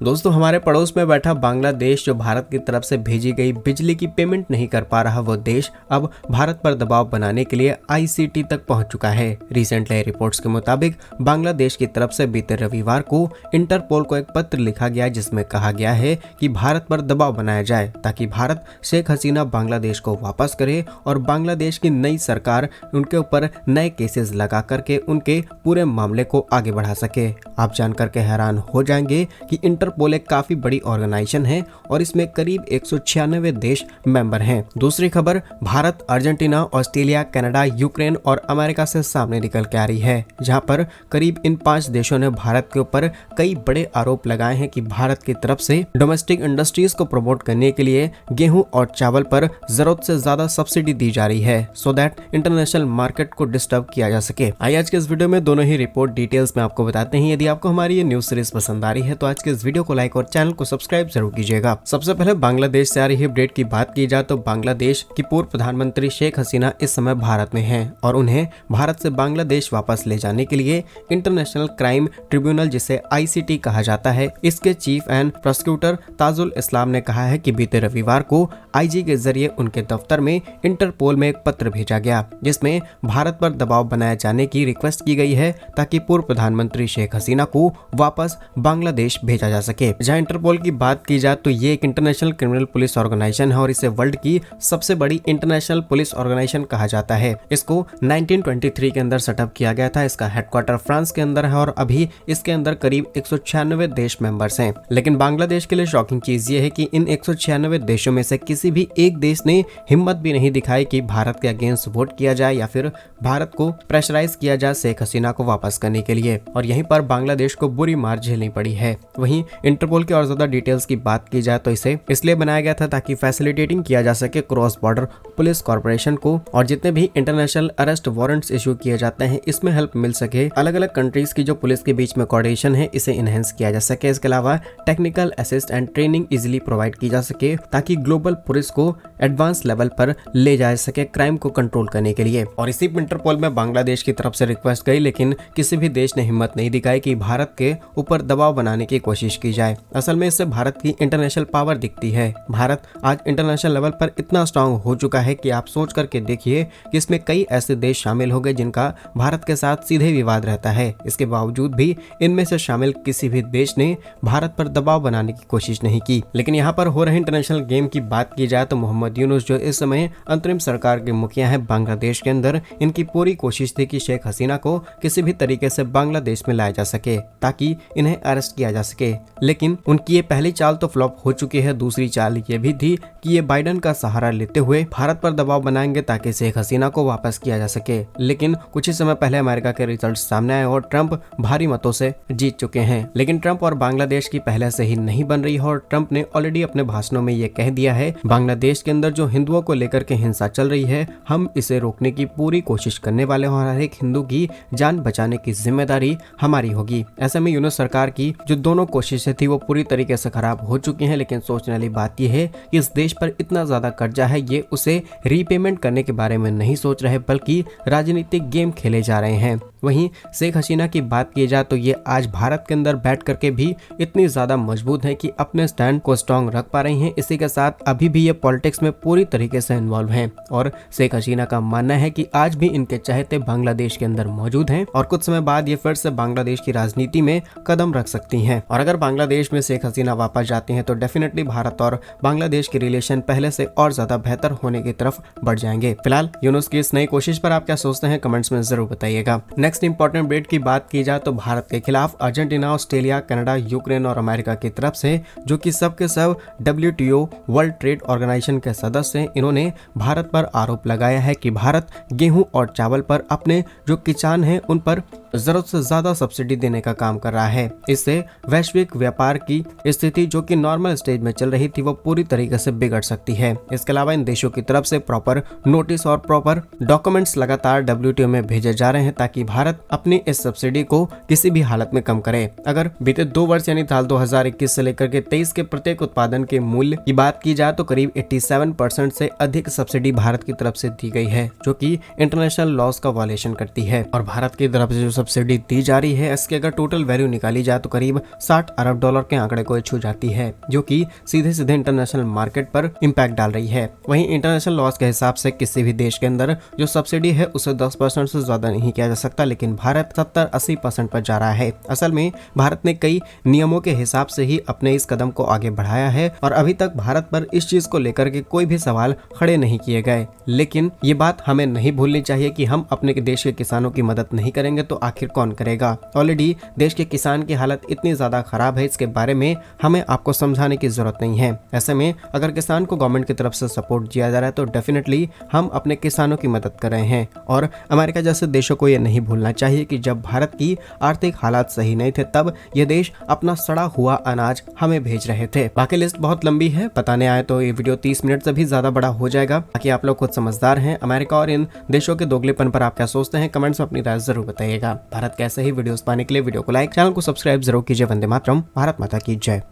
दोस्तों, हमारे पड़ोस में बैठा बांग्लादेश जो भारत की तरफ से भेजी गई बिजली की पेमेंट नहीं कर पा रहा, वो देश अब भारत पर दबाव बनाने के लिए आईसीटी तक पहुंच चुका है। रिसेंटली रिपोर्ट्स के मुताबिक बांग्लादेश की तरफ से बीते रविवार को इंटरपोल को एक पत्र लिखा गया जिसमें कहा गया है कि भारत पर दबाव बनाया जाए ताकि भारत शेख हसीना बांग्लादेश को वापस करे और बांग्लादेश की नई सरकार उनके ऊपर नए केसेस लगा करके उनके पूरे मामले को आगे बढ़ा सके। आप जानकर के हैरान हो जाएंगे कि इंटरपोल एक काफी बड़ी ऑर्गेनाइजेशन है और इसमें करीब 196 देश मेंबर हैं। दूसरी खबर Bharat, Argentina, Australia, Canada, Ukraine और अमेरिका से सामने निकल के आ रही है, जहां पर करीब इन 5 देशों ने भारत के ऊपर कई बड़े आरोप लगाए हैं कि भारत की तरफ से डोमेस्टिक इंडस्ट्रीज को प्रमोट करने के लिए गेहूं और चावल पर जरूरत से ज्यादा सब्सिडी दी जा रही है सो दैट इंटरनेशनल मार्केट को डिस्टर्ब किया जा सके। आइए आज के इस वीडियो में दोनों ही रिपोर्ट डिटेल्स में आपको बताते हैं। यदि आपको हमारी ये न्यूज सीरीज पसंद आ रही है तो आज के इस वीडियो को लाइक और चैनल को सब्सक्राइब जरूर कीजिएगा। सबसे पहले बांग्लादेश से आ रही अपडेट की बात की जाए तो बांग्लादेश की पूर्व प्रधानमंत्री शेख हसीना इस समय भारत में हैं और उन्हें भारत से बांग्लादेश वापस ले जाने के लिए इंटरनेशनल क्राइम ट्रिब्यूनल, जिसे आईसीटी कहा जाता है, इसके चीफ एंड प्रोसिक्यूटर ताजुल इस्लाम ने कहा है कि बीते रविवार को आईजी के जरिए उनके दफ्तर में इंटरपोल में एक पत्र भेजा गया जिसमें भारत पर दबाव बनाए जाने की रिक्वेस्ट की गई है ताकि पूर्व प्रधानमंत्री शेख हसीना को वापस बांग्लादेश भेजा जा सके। जहां इंटरपोल की बात की जाए तो ये एक इंटरनेशनल क्रिमिनल पुलिस ऑर्गेनाइजेशन है और इसे वर्ल्ड की सबसे बड़ी इंटरनेशनल पुलिस ऑर्गेनाइजेशन कहा जाता है। इसको 1923 के अंदर सेटअप किया गया था। इसका हेडक्वार्टर फ्रांस के अंदर है और अभी इसके अंदर करीब 196 देश मेंबर्स हैं। लेकिन बांग्लादेश के लिए शॉकिंग चीज ये है कि इन 196 देशों में से किसी भी एक देश ने हिम्मत भी नहीं दिखाई कि भारत के अगेंस्ट वोट किया जाए या फिर भारत को प्रेशराइज किया जाए शेख हसीना को वापस करने के लिए, और यहीं पर बांग्लादेश को बुरी मार झेलनी पड़ी है। वहीं इंटरपोल की और ज्यादा डिटेल्स की बात की जाए तो इसे इसलिए बनाया गया था ताकि फैसिलिटेटिंग किया जा सके क्रॉस बॉर्डर पुलिस कॉर्पोरेशन को, और जितने भी इंटरनेशनल अरेस्ट वारंट्स इशू किए जाते हैं इसमें हेल्प मिल सके। अलग अलग कंट्रीज की जो पुलिस के बीच में कोऑर्डिनेशन है इसे इनहेंस किया जा सके। इसके अलावा technical assist and training easily provide की जा सके ताकि ग्लोबल पुलिस को एडवांस लेवल पर ले जा सके क्राइम को कंट्रोल करने के लिए। और इसी इंटरपोल में बांग्लादेश की तरफ से रिक्वेस्ट गई, लेकिन किसी भी देश ने हिम्मत नहीं दिखाई कि भारत के ऊपर दबाव बनाने की कोशिश की जाए। असल में इससे भारत की इंटरनेशनल पावर दिखती है। भारत आज इंटरनेशनल लेवल पर इतना स्ट्रांग हो चुका है कि आप सोच करके देखिए कि इसमें कई ऐसे देश शामिल हो गए जिनका भारत के साथ सीधे विवाद रहता है। इसके बावजूद भी इनमें से शामिल किसी भी देश ने भारत पर दबाव बनाने की कोशिश नहीं की। लेकिन यहाँ पर हो रहे इंटरनेशनल गेम की बात की जाए तो मोहम्मद यूनुस जो इस समय अंतरिम सरकार के मुखिया है बांग्लादेश के अंदर, इनकी पूरी कोशिश थी कि शेख हसीना को किसी भी तरीके से बांग्लादेश में लाया जा सके ताकि इन्हें अरेस्ट किया जा सके। लेकिन उनकी ये पहली चाल तो फ्लॉप हो चुकी है। दूसरी चाल ये भी थी कि ये बाइडेन का सहारा लेते हुए भारत पर दबाव बनाएंगे ताकि शेख हसीना को वापस किया जा सके। लेकिन कुछ ही समय पहले अमेरिका के रिजल्ट सामने आए और ट्रंप भारी मतों से जीत चुके हैं। लेकिन ट्रंप और बांग्लादेश की पहले से ही नहीं बन रही है और ट्रंप ने ऑलरेडी अपने भाषणों में ये कह दिया है बांग्लादेश के अंदर जो हिंदुओं को लेकर के हिंसा चल रही है हम इसे रोकने की पूरी कोशिश करने वाले हैं और हर एक हिंदू की जान बचाने की जिम्मेदारी हमारी होगी। ऐसे में यूनुस सरकार की जो दोनों कोशिशें थी वो पूरी तरीके से खराब हो चुकी हैं। लेकिन सोचने वाली बात यह है कि इस देश पर इतना ज्यादा कर्जा है, ये उसे रीपेमेंट करने के बारे में नहीं सोच रहे बल्कि राजनीतिक गेम खेले जा रहे हैं। वहीं शेख हसीना की बात की जाए तो ये आज भारत के अंदर बैठ करके भी इतनी ज्यादा मजबूत है कि अपने स्टैंड को स्ट्रांग रख पा रही हैं। इसी के साथ अभी भी ये पॉलिटिक्स में पूरी तरीके से इन्वॉल्व हैं और शेख हसीना का मानना है कि आज भी इनके चहेते बांग्लादेश के अंदर मौजूद हैं और कुछ समय बाद ये फिर से बांग्लादेश की राजनीति में कदम रख सकती हैं। और अगर बांग्लादेश में शेख हसीना वापस जाती हैं तो डेफिनेटली भारत और बांग्लादेश के रिलेशन पहले से और ज्यादा बेहतर होने की तरफ बढ़ जाएंगे। फिलहाल यूनुस की इस नई कोशिश पर आप क्या सोचते हैं कमेंट्स में जरूर बताइएगा। नेक्स्ट इंपॉर्टेंट अपडेट की बात की जाए तो भारत के खिलाफ अर्जेंटीना, ऑस्ट्रेलिया, कनाडा, यूक्रेन और अमेरिका की तरफ से जो कि सब के सब WTO वर्ल्ड ट्रेड ऑर्गेनाइजेशन के सदस्य हैं, इन्होंने भारत पर आरोप लगाया है कि भारत गेहूं और चावल पर अपने जो किसान हैं उन पर जरूरत से ज्यादा सब्सिडी देने का काम कर रहा है। इससे वैश्विक व्यापार की स्थिति जो कि नॉर्मल स्टेज में चल रही थी वो पूरी तरीके से बिगड़ सकती है। इसके अलावा इन देशों की तरफ से प्रॉपर नोटिस और प्रॉपर डॉक्यूमेंट्स लगातार WTO में भेजे जा रहे हैं ताकि भारत अपनी इस सब्सिडी को किसी भी हालत में कम करे। अगर बीते 2 वर्ष यानी साल 2021 से लेकर के 23 के प्रत्येक उत्पादन के मूल्य की बात की जाए तो करीब 87% से अधिक सब्सिडी भारत की तरफ से दी गई है जो कि इंटरनेशनल लॉज का वायलेशन करती है। और भारत की तरफ से जो सब्सिडी दी जा रही है, इसकी अगर टोटल वैल्यू निकाली जाए तो करीब 60 अरब डॉलर के आंकड़े को छू जाती है, जो कि सीधे सीधे इंटरनेशनल मार्केट पर इम्पैक्ट डाल रही है। वहीं इंटरनेशनल लॉज के हिसाब से किसी भी देश के अंदर जो सब्सिडी है उसे 10% से ज्यादा नहीं किया जा सकता, लेकिन भारत 70-80% पर जा रहा है। असल में भारत ने कई नियमों के हिसाब से ही अपने इस कदम को आगे बढ़ाया है और अभी तक भारत पर इस चीज को लेकर के कोई भी सवाल खड़े नहीं किए गए। लेकिन ये बात हमें नहीं भूलनी चाहिए कि हम अपने देश के किसानों की मदद नहीं करेंगे तो आखिर कौन करेगा। ऑलरेडी देश के किसान की हालत इतनी ज्यादा खराब है, इसके बारे में हमें आपको समझाने की जरूरत नहीं है। ऐसे में अगर किसान को गवर्नमेंट की तरफ से सपोर्ट दिया जा रहा है तो डेफिनेटली हम अपने किसानों की मदद कर रहे हैं। और अमेरिका जैसे देशों को यह नहीं भूलना चाहिए कि जब भारत की आर्थिक हालात सही नहीं थे तब ये देश अपना सड़ा हुआ अनाज हमें भेज रहे थे। बाकी लिस्ट बहुत लंबी है, बताने आए तो ये वीडियो 30 मिनट से भी ज्यादा बड़ा हो जाएगा। बाकी आप लोग खुद समझदार हैं। अमेरिका और इन देशों के दोगलेपन पर आप क्या सोचते हैं, कमेंट्स में अपनी राय जरूर बताइएगा। भारत कैसे ही वीडियोस पाने के लिए वीडियो को लाइक, चैनल को सब्सक्राइब जरूर कीजिए। वंदे मातरम, भारत माता की जय।